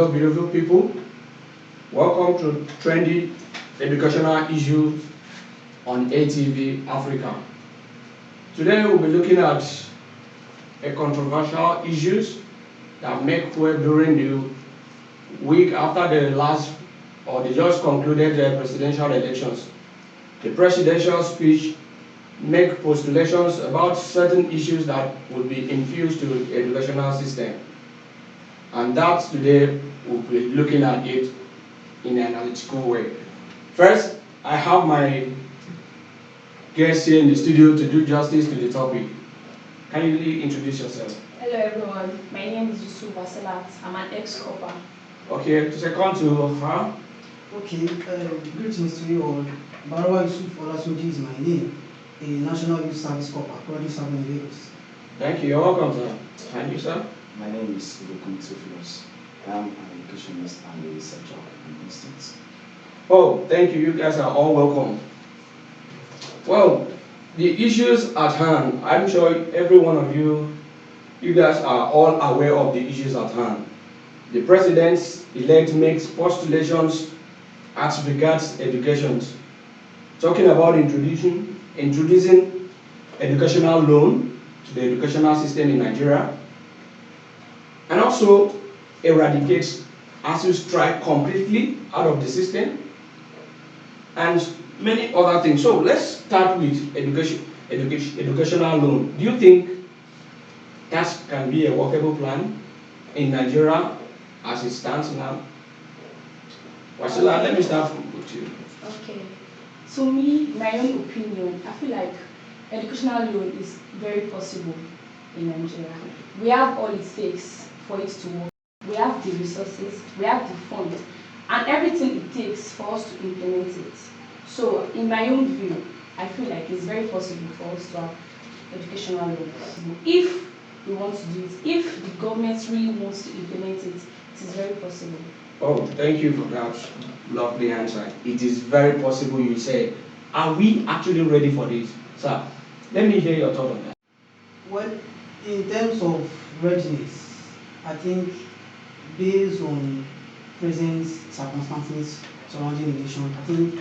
Hello, beautiful people. Welcome to Trendy Educational Issues on ATV Africa. Today we'll be looking at a controversial issues that make way during the week after the just concluded presidential elections. The presidential speech make postulations about certain issues that will be infused to the educational system. And that today we'll be looking at it in an analytical way. First, I have my guest here in the studio to do justice to the topic. Can you introduce yourself? Hello everyone, my name is Yusuf Vaselat. I'm an ex-copper. Okay, second to her. Okay, greetings to you all. Barawa Yusuf Olasoji is my name, a National Youth Service Corps, currently serving in Lagos. Thank you, you're welcome, sir. And you, sir? My name is Udokum Theophilus. I am an educationist and a researcher in instance. Oh, thank you. You guys are all welcome. Well, the issues at hand, I'm sure every one of you guys are all aware of the issues at hand. The president-elect makes postulations as regards education, talking about introducing educational loan to the educational system in Nigeria, and also eradicates ASU strike completely out of the system, and many other things. So let's start with educational loan. Do you think that can be a workable plan in Nigeria as it stands now? Wasila, let me start with you. Okay. So me, my own opinion, I feel like educational loan is very possible in Nigeria. We have all it takes for it to work. We have the resources, we have the funds, and everything it takes for us to implement it. So in my own view, I feel like it's very possible for us to have educational loan. If we want to do it, if the government really wants to implement it, it is very possible. Oh, thank you for that lovely answer. It is very possible, you say. Are we actually ready for this? Sir, let me hear your thought on that. Well, in terms of readiness, I think based on present circumstances surrounding the nation, I think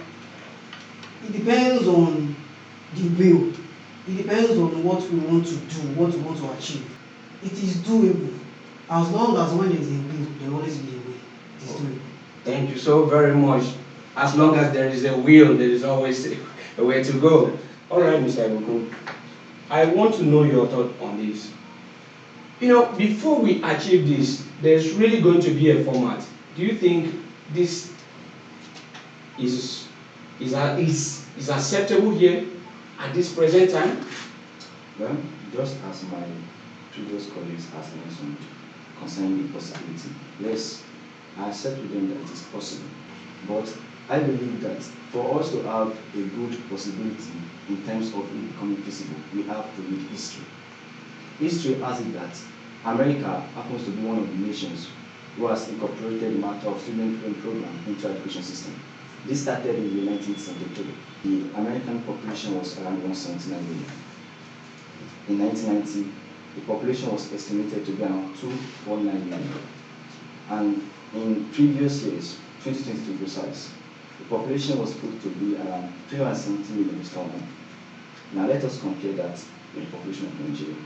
it depends on the will. It depends on what we want to do, what we want to achieve. It is doable. As long as when there is a will, there will always be a way. It is doable. Thank you so very much. As long as there is a will, there is always a way to go. All right, Mr. Ibuku, I want to know your thought on this. You know, before we achieve this, there's really going to be a format. Do you think this is acceptable here at this present time? Well, just as my previous colleagues have mentioned concerning the possibility, yes, I accept with them that it is possible. But I believe that for us to have a good possibility in terms of it becoming feasible, we have to read history. History has it that America happens to be one of the nations who has incorporated the matter of student loan program into our education system. This started in the 1973. The American population was around 179 million. In 1990, the population was estimated to be around 219 million. And in previous years, 2020 to be precise, the population was put to be around 370 million. Now let us compare that with the population of Nigeria.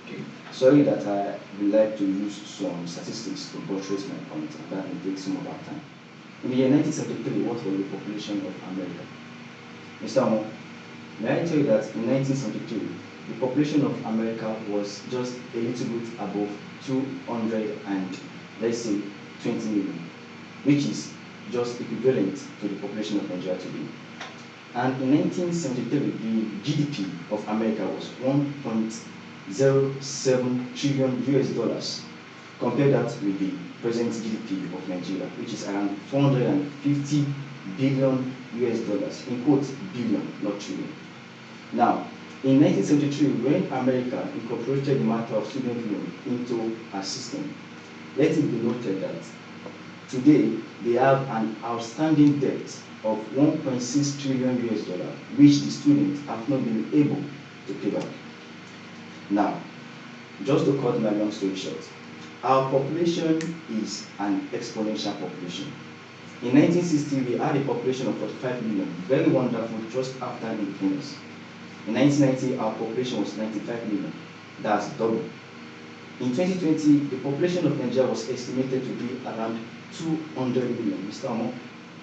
Okay. Sorry that I would like to use some statistics to buttress my point, and that may take some of our time. In the year 1973, what was the population of America? Mr. Mo, may I tell you that in 1973, the population of America was just a little bit above 200 and let's say 20 million, which is just equivalent to the population of Nigeria today. And in 1973, the GDP of America was 1.07 trillion US dollars. Compare that with the present GDP of Nigeria, which is around 450 billion US dollars. In quotes, billion, not trillion. Now, in 1973, when America incorporated the matter of student loan into our system, let it be noted that today they have an outstanding debt of 1.6 trillion US dollars, which the students have not been able to pay back. Now, just to cut my long story short, our population is an exponential population. In 1960, we had a population of 45 million, very wonderful, just after independence. In 1990, our population was 95 million, that's double. In 2020, the population of Nigeria was estimated to be around 200 million. Mr. Ahmed,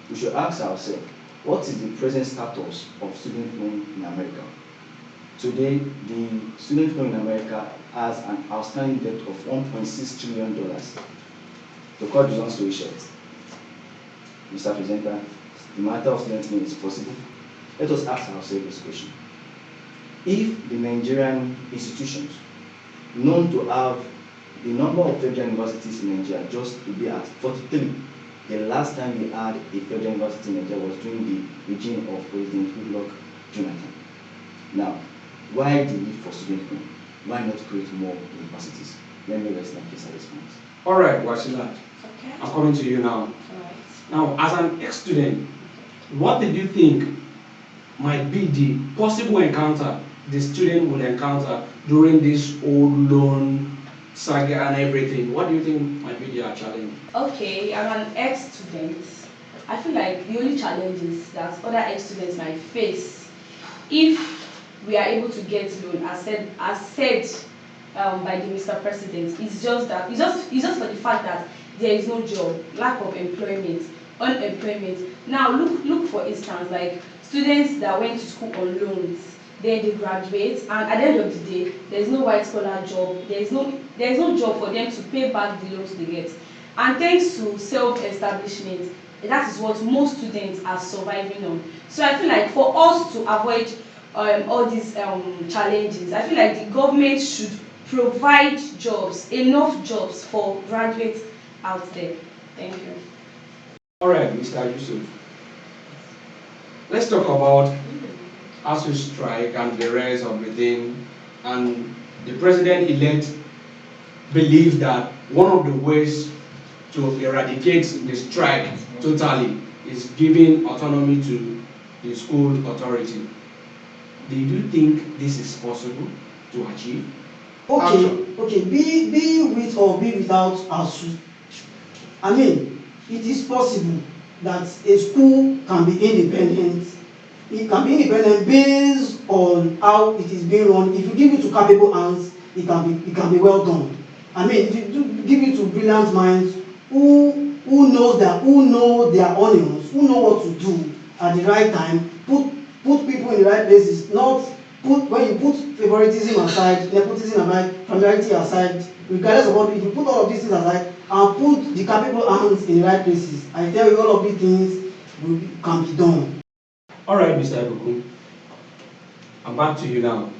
we should ask ourselves, what is the present status of student loan in America? Today, the student loan in America has an outstanding debt of $1.6 trillion. To cut the long story short, Mr. Presenter, the matter of student loan is possible. Let us ask ourselves this question. If the Nigerian institutions, known to have the number of federal universities in Nigeria just to be at 43, the last time we had a federal university in Nigeria was during the regime of President Goodluck Jonathan. Now, why the need for student loan? Why not create more universities? Let me rest my case at this point. All right, Wasila, Okay. I'm coming to you now. All right. Now, as an ex-student, what did you think might be the possible encounter the student will encounter during this old loan saga and everything? What do you think might be their challenge? Okay, I'm an ex-student. I feel like the only challenges that other ex-students might face if we are able to get loan, as said by the Mr. President, is just that it's just for the fact that there is no job, lack of employment, unemployment. Now look for instance, like students that went to school on loans, then they graduate, and at the end of the day, there is no white collar job, there is no job for them to pay back the loans they get. And thanks to self-establishment, that is what most students are surviving on. So I feel like for us to avoid all these challenges, I feel like the government should provide jobs, enough jobs for graduates out there. Thank you. All right, Mr. Yusuf. Let's talk about ASU strike and the rest of the thing. And the president-elect believes that one of the ways to eradicate the strike totally is giving autonomy to the school authority. Do you think this is possible to achieve? Okay, be with or be without ASU. I mean, it is possible that a school can be independent. It can be independent based on how it is being run. If you give it to capable hands, it can be well done. I mean, if you give it to brilliant minds who know their onions, who know what to do at the right time, put people in the right places, not when you put favoritism aside, nepotism aside, familiarity aside, regardless of what, if you put all of these things aside and put the capable hands in the right places, I tell you all of these things can be done. All right, Mr. Ibuku, I'm back to you now.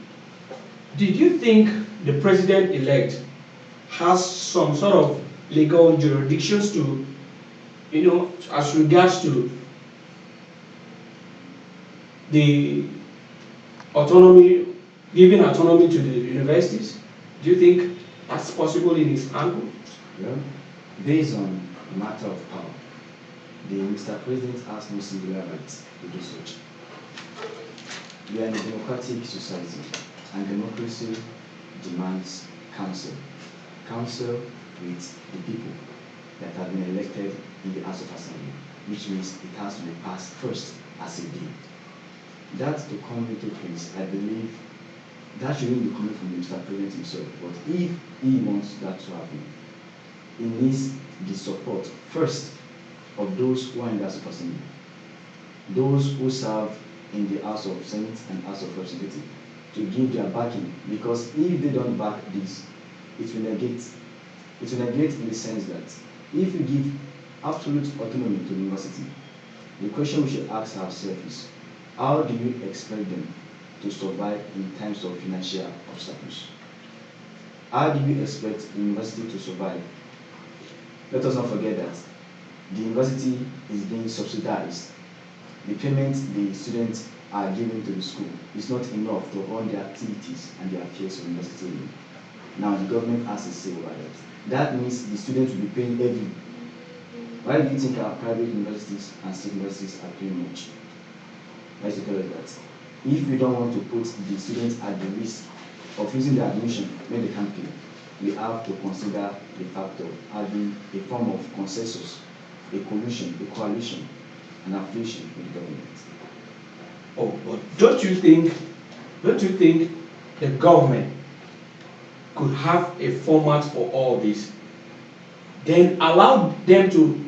Did you think the president-elect has some sort of legal jurisdictions to, as regards to the autonomy, giving autonomy to the universities? Do you think that's possible in his angle? Well, based on a matter of power, the Mr. President has no singular right to do such. We are in a democratic society, and democracy demands counsel. Counsel with the people that have been elected in the House of Assembly, which means it has to be passed first as a bill. That to come into place, I believe that shouldn't be coming from Mr. President himself. But if he wants that to happen, he needs the support first of those who are in the House of Assembly, those who serve in the House of Senate and House of Representatives, to give their backing. Because if they don't back this, it will negate in the sense that if you give absolute autonomy to the university, the question we should ask ourselves is, how do you expect them to survive in times of financial obstacles? How do you expect the university to survive? Let us not forget that the university is being subsidized. The payment the students are giving to the school is not enough to run their activities and their affairs of the university. Now the government has a say over that. That means the students will be paying heavily. Why do you think our private universities and state universities are paying much? Why is it because of that? If we don't want to put the students at the risk of losing their admission when they can't pay, we have to consider the fact of having a form of consensus, a coalition, an affiliation with the government. Oh, but don't you think the government could have a format for all this, then allow them to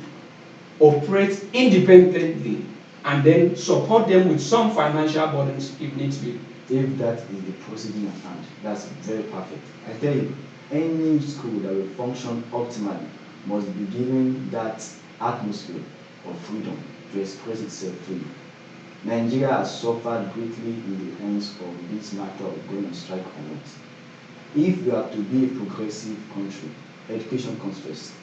operate independently and then support them with some financial burdens if needs be? If that is the proceeding at hand, that's very perfect. I tell you, any school that will function optimally must be given that atmosphere of freedom to express itself freely. Nigeria has suffered greatly in the hands of this matter of going on strike or not. If we are to be a progressive country, education comes first.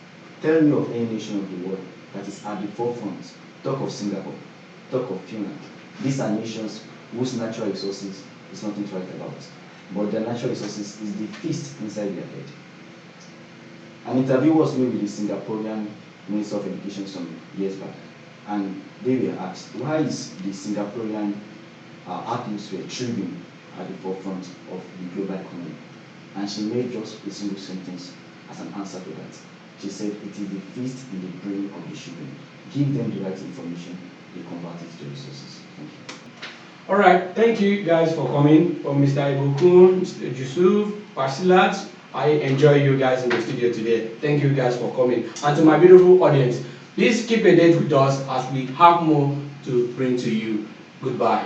Tell me of any nation of the world that is at the forefront. Talk of Singapore, talk of Finland. These are nations whose natural resources is nothing to write about, but their natural resources is the feast inside their head. An interview was made with the Singaporean Minister of Education some years back, and they were asked, why is the Singaporean atmosphere thriving at the forefront of the global economy? And she made just a single sentence as an answer to that. She said, it is the feast in the brain of the children. Give them the right information, they convert it to resources. Thank you. All right, thank you guys for coming. From Mr. Ibukun, Mr. Jusuf, Pasilat, I enjoy you guys in the studio today. Thank you guys for coming. And to my beautiful audience, please keep a date with us as we have more to bring to you. Goodbye.